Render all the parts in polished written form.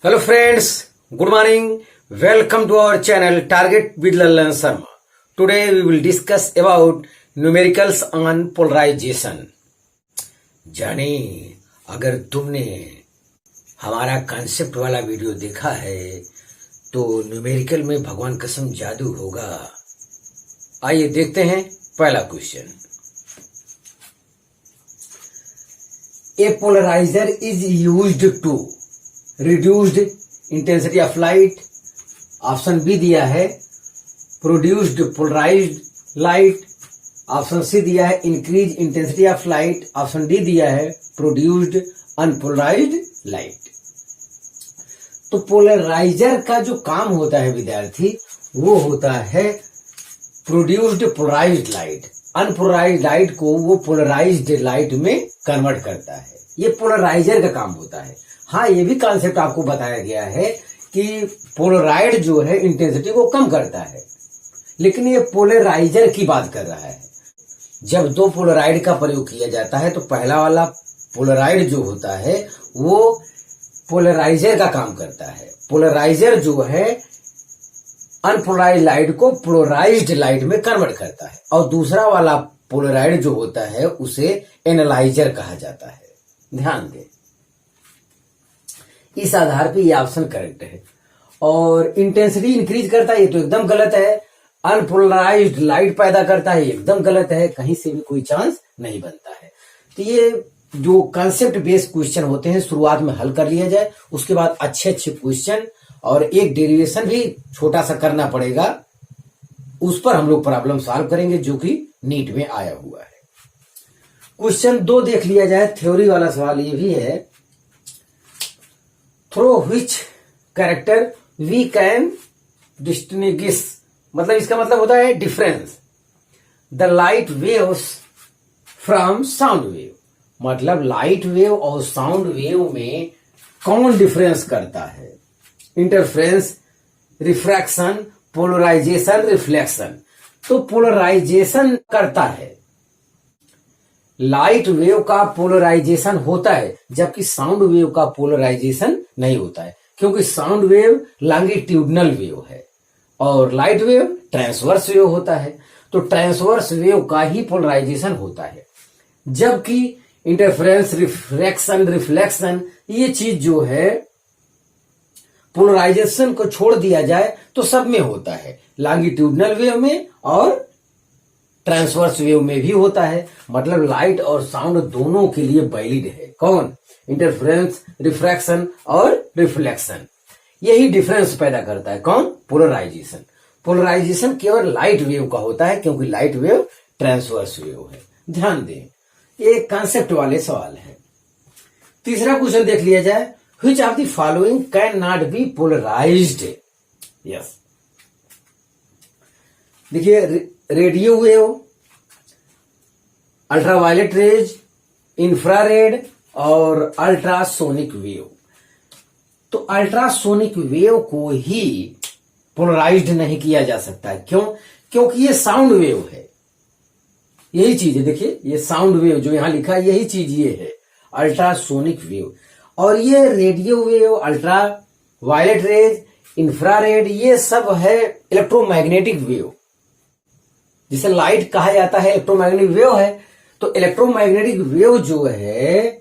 Hello friends, good morning. Welcome to our channel Target with Lallan Sharma. Today we will discuss about numericals on polarization. जाने अगर तुमने हमारा concept वाला video देखा है तो न्यूमेरिकल में भगवान कसम जादू होगा। आइए देखते हैं पहला question. A polarizer is used to reduced intensity of light, option B दिया है produced polarized light, option C दिया है increase intensity of light, option D दिया है प्रोड्यूस्ड अनपोलराइज्ड लाइट। तो पोलराइजर का जो काम होता है विद्यार्थी वो होता है produced polarized light. Unpolarized light को वो पोलराइज्ड लाइट में कन्वर्ट करता है, ये पोलराइजर का काम होता है। हाँ, ये भी कॉन्सेप्ट आपको बताया गया है कि पोलराइड जो है इंटेंसिटी को कम करता है, लेकिन ये पोलराइजर की बात कर रहा है। जब दो पोलराइड का प्रयोग किया जाता है तो पहला वाला पोलराइड जो होता है वो पोलराइजर का काम करता है। पोलराइजर जो है अनपोलराइज्ड लाइट को पोलराइज्ड लाइट में कन्वर्ट करता है, और दूसरा वाला पोलराइड जो होता है उसे एनालाइजर कहा जाता है। ध्यान दें, इस आधार पे ये ऑप्शन करेक्ट है। और इंटेंसिटी इंक्रीज करता है, ये तो एकदम गलत है। अनपोलराइज्ड लाइट पैदा करता है, ये एकदम गलत है, कहीं से भी कोई चांस नहीं बनता है। तो ये जो कॉन्सेप्ट बेस्ड क्वेश्चन होते हैं शुरुआत में हल कर लिया जाए, उसके बाद अच्छे अच्छे क्वेश्चन और एक डेरिवेशन भी छोटा सा करना पड़ेगा, उस पर हम लोग प्रॉब्लम सॉल्व करेंगे जो कि नीट में आया हुआ है। क्वेश्चन 2 देख लिया जाए, थ्योरी वाला सवाल ये भी है, through which character we can distinguish, मतलब इसका मतलब होता है difference the light waves from sound wave. मतलब लाइट वेव और साउंड वेव में कौन डिफरेंस करता है? Interference, refraction, polarization, reflection. तो पोलराइजेशन करता है, लाइट वेव का पोलराइजेशन होता है, जबकि साउंड वेव का पोलराइजेशन नहीं होता है, क्योंकि साउंड वेव लॉन्गिट्यूडनल वेव है और लाइट वेव ट्रांसवर्स वेव होता है। तो ट्रांसवर्स वेव का ही पोलराइजेशन होता है, जबकि इंटरफेरेंस, रिफ्रैक्शन, रिफ्लेक्शन ये चीज जो है पोलराइजेशन को छोड़ दिया जाए तो सब में होता है, लॉन्गिट्यूडनल वेव में और ट्रांसवर्स वेव में भी होता है। मतलब लाइट और साउंड दोनों के लिए वैलिड है। कौन? इंटरफेरेंस, रिफ्रैक्शन और रिफ्लेक्शन। यही डिफरेंस पैदा करता है कौन? पोलराइजेशन। पोलराइजेशन केवल लाइट वेव का होता है, क्योंकि लाइट वेव ट्रांसवर्स वेव है। ध्यान दें, ये कॉन्सेप्ट वाले सवाल है। तीसरा क्वेश्चन देख लिया जाए, which of the following can not be polarized. Yes, देखिए, radio wave, ultraviolet rays, infrared और अल्ट्रासोनिक वेव। तो अल्ट्रासोनिक वेव को ही पोलराइज्ड नहीं किया जा सकता है। क्यों? क्योंकि ये साउंड वेव है, यही चीज है। देखिए, ये साउंड वेव जो यहां लिखा है यही चीज ये है, अल्ट्रासोनिक वेव। और ये radio wave, ultraviolet rays, infrared ये सब है इलेक्ट्रोमैग्नेटिक वेव, जिसे लाइट कहा जाता है, इलेक्ट्रोमैग्नेटिक वेव है। तो इलेक्ट्रोमैग्नेटिक वेव जो है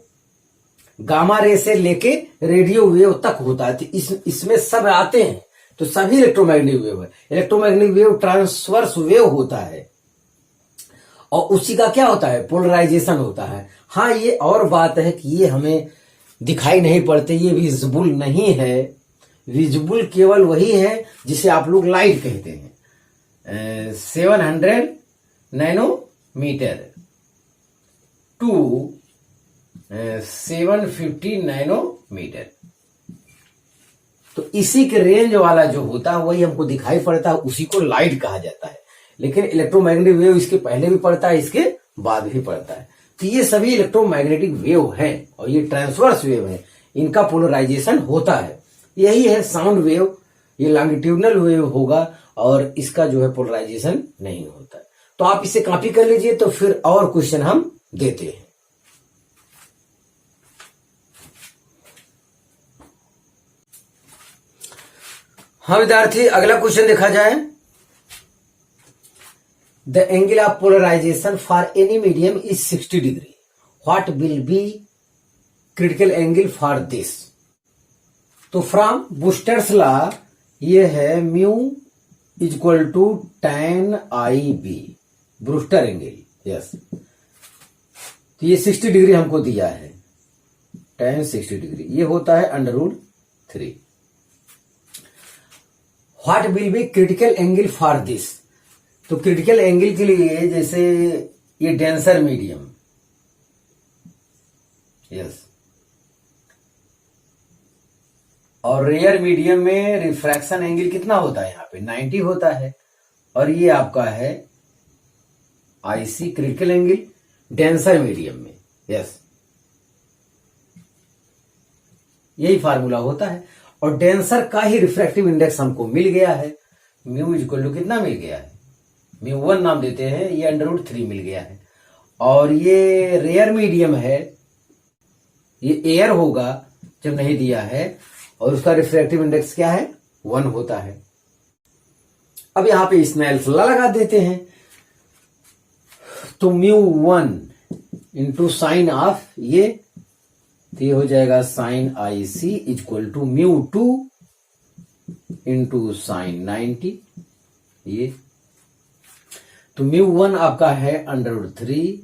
गामा रे से लेके रेडियो वेव तक होता है। तो इसमें सब आते हैं, तो सभी इलेक्ट्रोमैग्नेटिक वेव है। इलेक्ट्रोमैग्नेटिक वेव ट्रांसवर्स वेव होता है और उसी का क्या होता है? पोलराइजेशन होता है। हाँ, ये और बात है कि ये हमें दिखाई नहीं पड़ते, ये विजिबल नहीं है। विजिबल केवल वही है जिसे आप लोग लाइट कहते हैं। 700 नैनोमीटर टू 750 नैनोमीटर, तो इसी के रेंज वाला जो होता है वही हमको दिखाई पड़ता है, उसी को लाइट कहा जाता है। लेकिन इलेक्ट्रोमैग्नेटिक वेव इसके पहले भी पड़ता है, इसके बाद भी पड़ता है। तो ये सभी इलेक्ट्रोमैग्नेटिक वेव हैं और ये ट्रांसवर्स वेव है, इनका पोलराइजेशन होता है। यही है साउंड वेव, ये लॉन्गिट्यूडनल वेव होगा और इसका जो है पोलराइजेशन नहीं होता है। तो आप इसे कॉपी कर लीजिए, तो फिर और क्वेश्चन हम देते हैं। हाँ विद्यार्थी, अगला क्वेश्चन देखा जाए। The angle of polarization for any medium is 60 degree. What will be critical angle for this? तो फ्रॉम बूस्टर्स लॉ ये है mu is equal to tan I B, Brewster angle. Yes, तो ये 60 डिग्री हमको दिया है, tan 60 डिग्री, ये होता है √3। What will be critical angle for this? तो क्रिटिकल एंगल के लिए जैसे ये डेंसर मीडियम, यस, और रेयर मीडियम में रिफ्रैक्शन एंगल कितना होता है? यहाँ पे 90 होता है। और ये आपका है IC critical angle denser medium में। यस, यही फार्मूला होता है। और डेंसर का ही रिफ्रैक्टिव इंडेक्स हमको मिल गया है, म्यू इज इक्वल टू कितना मिल गया है? μ1 नाम देते हैं, ये √3 मिल गया है। और ये रेयर मीडियम है, ये एयर होगा जब नहीं दिया है, और उसका रिफ्रैक्टिव इंडेक्स क्या है? 1 होता है। अब यहां पे स्नेल्स लॉ लगा देते हैं, तो μ1 इंटू साइन ऑफ ये, तो ये हो जाएगा sine IC equal to μ2 into sine 90। ये तो μ1 आपका है √3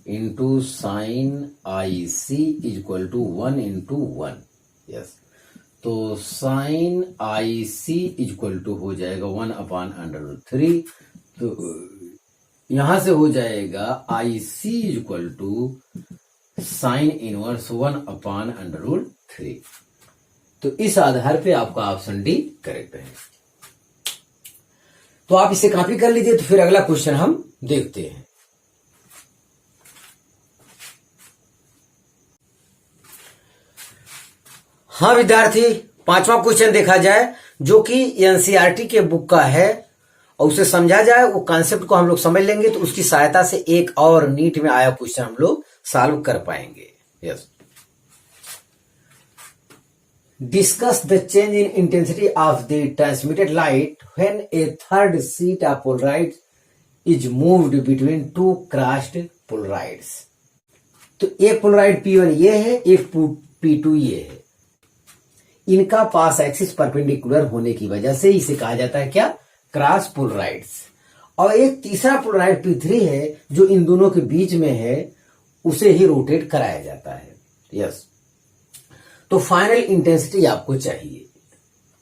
into sine IC equal to 1 into 1। Yes, तो साइन IC इक्वल टू हो जाएगा 1/√3। तो यहां से हो जाएगा IC equal to sine inverse 1/√3। तो इस आधार पे आपका ऑप्शन डी करेक्ट है। तो आप इसे कॉपी कर लीजिए। तो फिर अगला क्वेश्चन हम देखते हैं। हाँ विद्यार्थी, 5वां क्वेश्चन देखा जाए, जो कि एनसीईआरटी के बुक का है, और उसे समझा जाए, वो कॉन्सेप्ट को हम लोग समझ लेंगे, तो उसकी सहायता से एक और नीट में आया क्वेश्चन हम लोग सॉल्व कर पाएंगे। Yes, discuss the change in intensity of the transmitted light when a third sheet of polaroid is moved between 2 crossed polaroids. तो एक पोलराइड P1 ये है, एक P2 ये है। इनका पास एक्सिस परपेंडिकुलर होने की वजह से इसे कहा जाता है क्या? क्रॉस पोलराइड्स। और एक तीसरा पोलराइड P3 है जो इन दोनों के बीच में है, उसे ही रोटेट कराया जाता है। यस, तो फाइनल इंटेंसिटी आपको चाहिए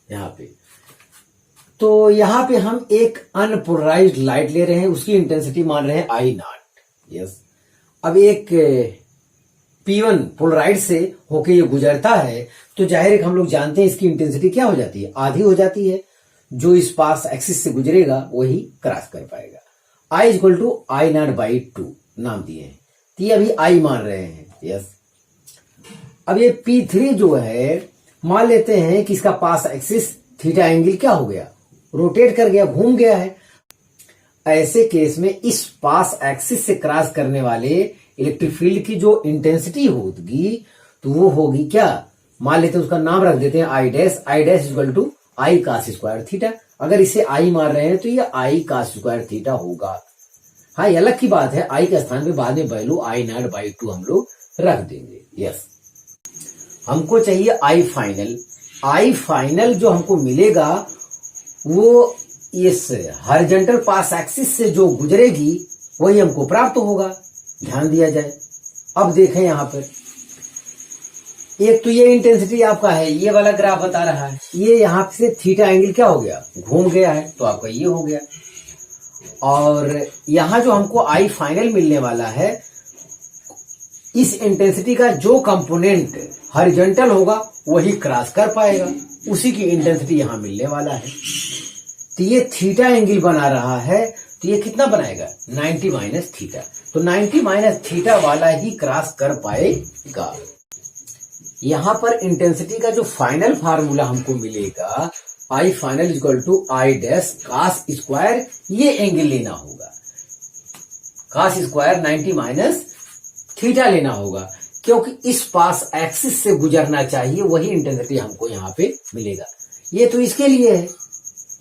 यहां पे। तो यहां पे हम एक अनपोलराइज्ड लाइट ले रहे हैं, उसकी इंटेंसिटी मान रहे हैं I0। यस, अब एक P1 पोलराइड से होके ये गुजरता है, तो जाहिर है हम लोग जानते हैं इसकी इंटेंसिटी क्या हो जाती है? आधी हो जाती है। जो इस पास एक्सिस से गुजरेगा वही क्रॉस कर पाएगा। I इक्वल टू I0/2 नाम दिए हैं, तो ये अभी I मान रहे हैं। यस, अब ये P3 जो है, मान लेते हैं कि इसका पास एक्सिस थीटा एंगल क्या हो गया? रोटेट कर गया, घूम गया है। ऐसे केस में इस पास एक्सिस से क्रॉस करने वाले इलेक्ट्रिक फील्ड की जो इंटेंसिटी होगी, तो वो होगी क्या? मान लेते हैं उसका नाम रख देते हैं I' equal to I cos square theta. अगर इसे I मान रहे हैं तो ये I cos स्क्वायर थीटा होगा। हाँ, ये अलग की बात है, I के स्थान पे बाद में वैल्यू I0/2 हम लोग रख देंगे। यस, हमको चाहिए I फाइनल। I फाइनल जो हमको मिलेगा वो इस हॉरिजॉन्टल पास एक्सिस से जो गुजरेगी वही हमको प्राप्त होगा। ध्यान दिया जाए। अब देखें यहां पर, एक तो ये इंटेंसिटी आपका है, ये वाला ग्राफ बता रहा है, ये यहां से थीटा एंगल क्या हो गया? घूम गया है, तो आपका ये हो गया। और यहां जो हमको I फाइनल मिलने वाला है, इस इंटेंसिटी का जो कंपोनेंट हॉरिजॉन्टल होगा वही क्रॉस कर पाएगा, उसी की इंटेंसिटी यहां मिलने वाला है। तो ये थीटा एंगल बना रहा है, तो ये कितना बनाएगा? 90 - थीटा। तो 90 - थीटा वाला ही क्रॉस कर पाएगा। यहां पर इंटेंसिटी का जो फाइनल फार्मूला हमको मिलेगा, I final equal to I' cos square, ये एंगल लेना होगा। cos स्क्वायर 90 - थीटा लेना होगा, क्योंकि इस पास एक्सिस से गुजरना चाहिए, वही इंटेंसिटी हमको यहाँ पे मिलेगा। ये तो इसके लिए है,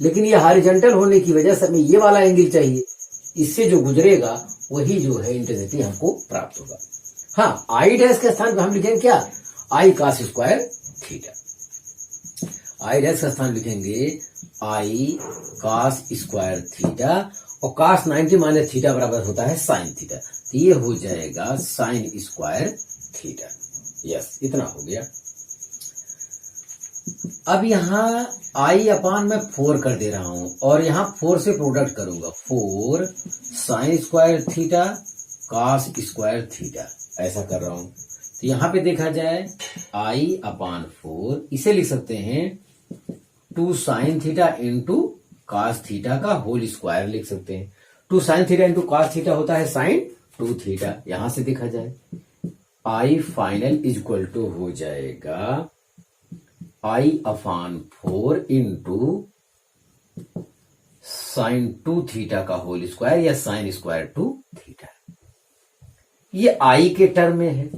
लेकिन ये हॉरिजॉन्टल होने की वजह से हमें ये वाला एंगल चाहिए, इससे जो गुजरेगा वही जो है इंटेंसिटी हमको प्राप्त होगा। हाँ, आई डैश के स्थान पे हम लिखेंगे क्या, आई cos square theta. I dash का स्थान लिखेंगे आई cos स्क्वायर थीटा, और cos 90 माइनस थीटा बराबर होता है साइन थीटा, तो ये हो जाएगा साइन स्क्वायर थीटा। यस, इतना हो गया। अब यहाँ आई अपान मैं 4 कर दे रहा हूं, और यहाँ 4 से प्रोडक्ट करूंगा, 4 sine square theta cos square theta, ऐसा कर रहा हूं। तो यहाँ पे देखा जाए आई अपान 4, इसे लिख सकते हैं 2 sine theta into cos theta का होल स्क्वायर लिख सकते हैं। 2 sine theta into cos theta होता है साइन 2 थीटा। यहां से देखा जाए आई फाइनल इक्वल टू हो जाएगा आई अपान 4 इंटू साइन 2 थीटा का होल स्क्वायर या साइन स्क्वायर 2 थीटा। ये आई के टर्म में है,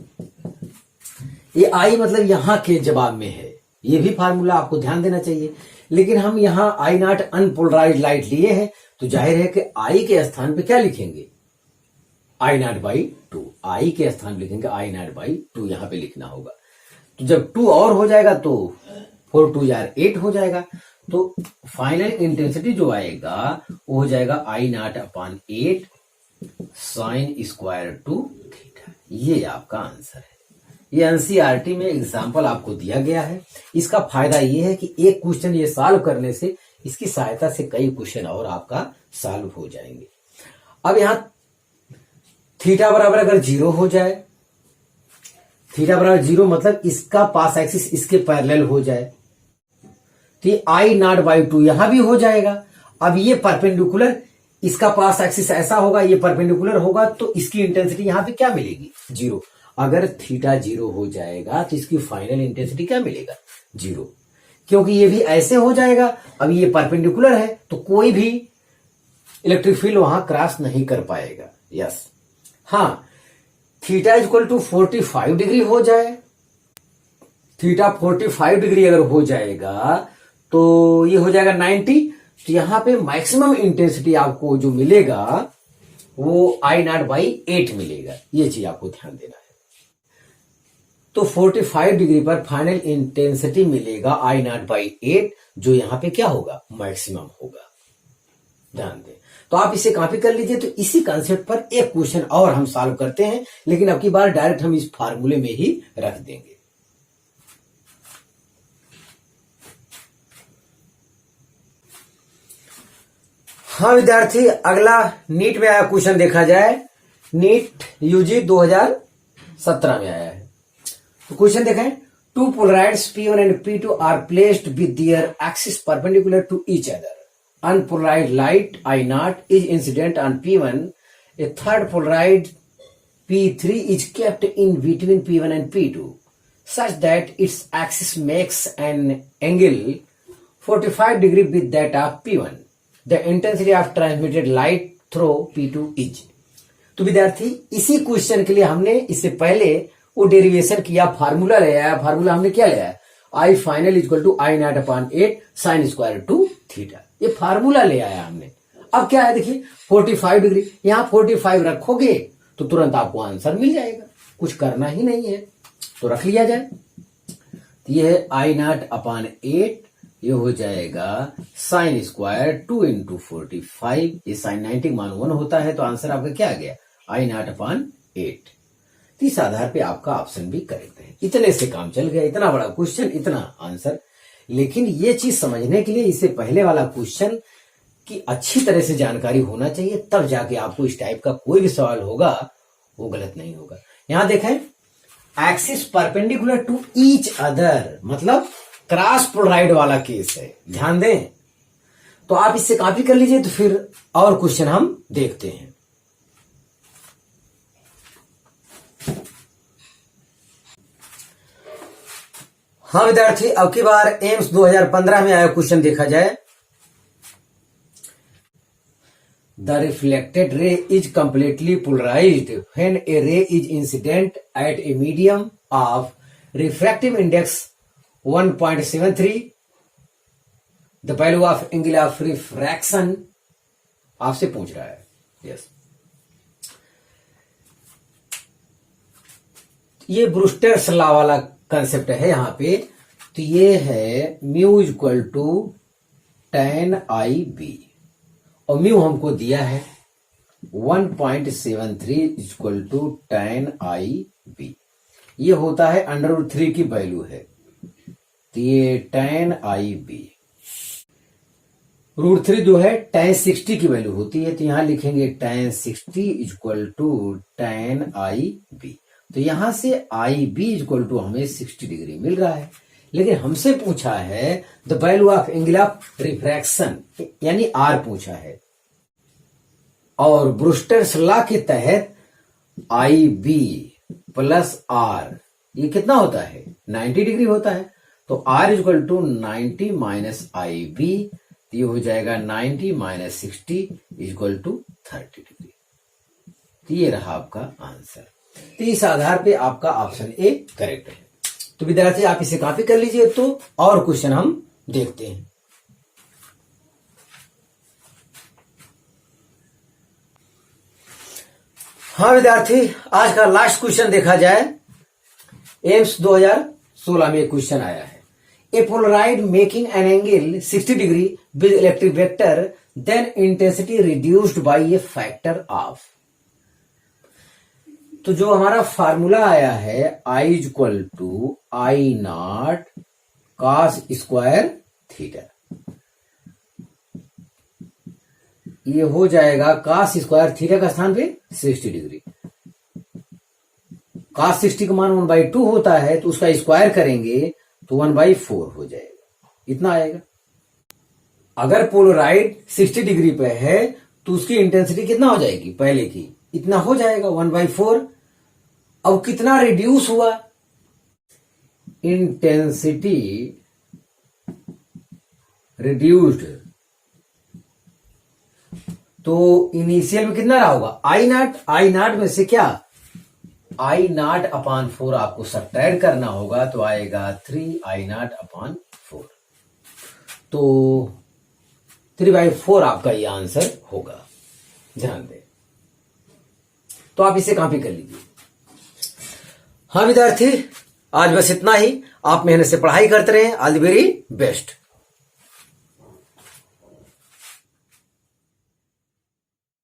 ये आई मतलब यहां के जवाब में है। ये भी फार्मूला आपको ध्यान देना चाहिए, लेकिन हम यहां आई नॉट अनपोलराइज्ड लाइट लिए हैं, तो जाहिर है कि आई के स्थान पे क्या लिखेंगे, आई नॉट बाई 2। आई के स्थान लिखेंगे आई नॉट बाई 2, यहां पे लिखना होगा। तो जब 2 और हो जाएगा तो 4 2 यार 8 हो जाएगा, तो फाइनल इंटेंसिटी जो आएगा वो हो जाएगा I not upon 8 sine square 2 theta. ये आपका आंसर है। ये एनसीईआरटी में एग्जाम्पल आपको दिया गया है। इसका फायदा ये है कि एक क्वेश्चन ये सॉल्व करने से इसकी सहायता से कई क्वेश्चन और आपका सॉल्व हो जाएंगे। अब यहां थीटा बराबर अगर 0 हो जाए, थीटा बराबर 0 मतलब इसका पास एक्सिस इसके पैरेलल हो जाए, तो आई नॉट बाई 2 यहां भी हो जाएगा। अब ये परपेंडिकुलर, इसका पास एक्सिस ऐसा होगा, ये परपेंडिकुलर होगा, तो इसकी इंटेंसिटी यहां पे क्या मिलेगी, 0। अगर थीटा 0 हो जाएगा तो इसकी फाइनल इंटेंसिटी क्या मिलेगा, 0, क्योंकि ये भी ऐसे हो जाएगा। अब ये परपेंडिकुलर है तो कोई भी इलेक्ट्रिक फील्ड वहां क्रॉस नहीं कर पाएगा। यस, हाँ, थीटा इक्वल टू 45 डिग्री हो जाए, थीटा 45 डिग्री अगर हो जाएगा तो ये हो जाएगा 90, तो यहां पे मैक्सिमम इंटेंसिटी आपको जो मिलेगा वो आई नॉट बाई 8 मिलेगा। ये चीज आपको ध्यान देना है। तो 45 डिग्री पर फाइनल इंटेंसिटी मिलेगा आई नॉट बाई 8, जो यहां पे क्या होगा, मैक्सिमम होगा। ध्यान दें। तो आप इसे कॉपी कर लीजिए। तो इसी कंसेप्ट पर एक क्वेश्चन और हम सॉल्व करते हैं, लेकिन अब की बार डायरेक्ट हम इस फार्मूले में ही रख देंगे। हाँ विद्यार्थी, अगला नीट में आया क्वेश्चन देखा जाए। नीट यूजी 2017 में आया है। तो क्वेश्चन देखें, two polaroids P1 and P2 are placed with their axis perpendicular to each other. Unpolarized light I naught is incident on P1. A third polarized P3 is kept in between P1 and P2 such that its axis makes an angle 45 degree with that of P1. The intensity of transmitted light through P2 is. तो विद्यार्थी इसी question के लिए हमने इससे पहले वो derivation किया, फार्मूला ले आया। फार्मूला हमने क्या ले आया, I final equal to I not upon 8 sine square 2 theta. ये फार्मूला ले आया हमने। अब क्या है देखिए, 45 डिग्री, यहां 45 रखोगे तो तुरंत आपको आंसर मिल जाएगा, कुछ करना ही नहीं है, तो रख लिया जाए। तो ये है आई नॉट अपॉन 8, ये हो जाएगा साइन स्क्वायर 2 इंटू 45, ये साइन 90 मान 1 होता है, तो आंसर आपका क्या आ गया, आई नॉट अपॉन 8। तो इस आधार पे आपका ऑप्शन भी करेक्ट है। इतने से काम चल गया, इतना बड़ा क्वेश्चन, इतना आंसर। लेकिन ये चीज समझने के लिए इससे पहले वाला क्वेश्चन की अच्छी तरह से जानकारी होना चाहिए, तब जाके आपको इस टाइप का कोई भी सवाल होगा वो गलत नहीं होगा। यहां देखें, axis perpendicular to each other मतलब क्रॉस पोलराइड वाला केस है, ध्यान दें। तो आप इससे कॉपी कर लीजिए, तो फिर और क्वेश्चन हम देखते हैं। हाँ विद्यार्थी, अब की बार एम्स 2015 में आया क्वेश्चन देखा जाए। The reflected ray is completely polarized when a ray is incident at a medium of refractive index 1.73 the value of angle of refraction आपसे पूछ रहा है। यस, ये ब्रूस्टर्स लॉ वाला कंसेप्ट है यहां पे। तो ये है mu equal to tan I B, और म्यू हमको दिया है 1.73 equal to tan I B. ये होता है √3 की वैल्यू है, तो ये tan आई बी। √3 जो है tan 60 की वैल्यू होती है, तो यहां लिखेंगे tan 60 equal to tan I B. तो यहां से आई बी इक्वल टू हमें 60 डिग्री मिल रहा है। लेकिन हमसे पूछा है the value of angle of refraction, यानी आर पूछा है, और ब्रूस्टर्स लॉ के तहत आई बी प्लस आर ये कितना होता है 90 डिग्री होता है। तो R equal to 90 minus I B, ये हो जाएगा 90 माइनस 60 इक्वल टू 30 डिग्री। तो ये रहा आपका आंसर। तो इस आधार पे आपका ऑप्शन ए करेक्ट है। तो विद्यार्थी आप इसे कॉपी कर लीजिए। तो और क्वेश्चन हम देखते हैं। हाँ विद्यार्थी, आज का लास्ट क्वेश्चन देखा जाए। एम्स 2016 में एक क्वेश्चन आया है। A polaroid making an angle 60 degree with electric vector, then intensity reduced by a factor of. तो जो हमारा फार्मूला आया है I equal to I not cos square theta, ये हो जाएगा कॉस स्क्वायर थीटा का स्थान पे 60 डिग्री। कॉस 60 का मान 1/2 होता है, तो उसका स्क्वायर करेंगे तो 1/4 हो जाएगा, इतना आएगा। अगर पोलराइड 60 डिग्री पे है तो उसकी इंटेंसिटी कितना हो जाएगी, पहले की इतना हो जाएगा 1/4। अब कितना रिड्यूस हुआ, इंटेंसिटी रिड्यूस्ड, तो इनिशियल में कितना रहा होगा आई नॉट में से क्या I0/4 आपको सब्ट्रैक्ट करना होगा, तो आएगा 3I0/4। तो 3/4 आपका ये आंसर होगा, ध्यान दें। तो आप इसे कॉपी कर लीजिए। हाँ विद्यार्थी, आज बस इतना ही। आप मेहनत से पढ़ाई करते रहें। All the very best.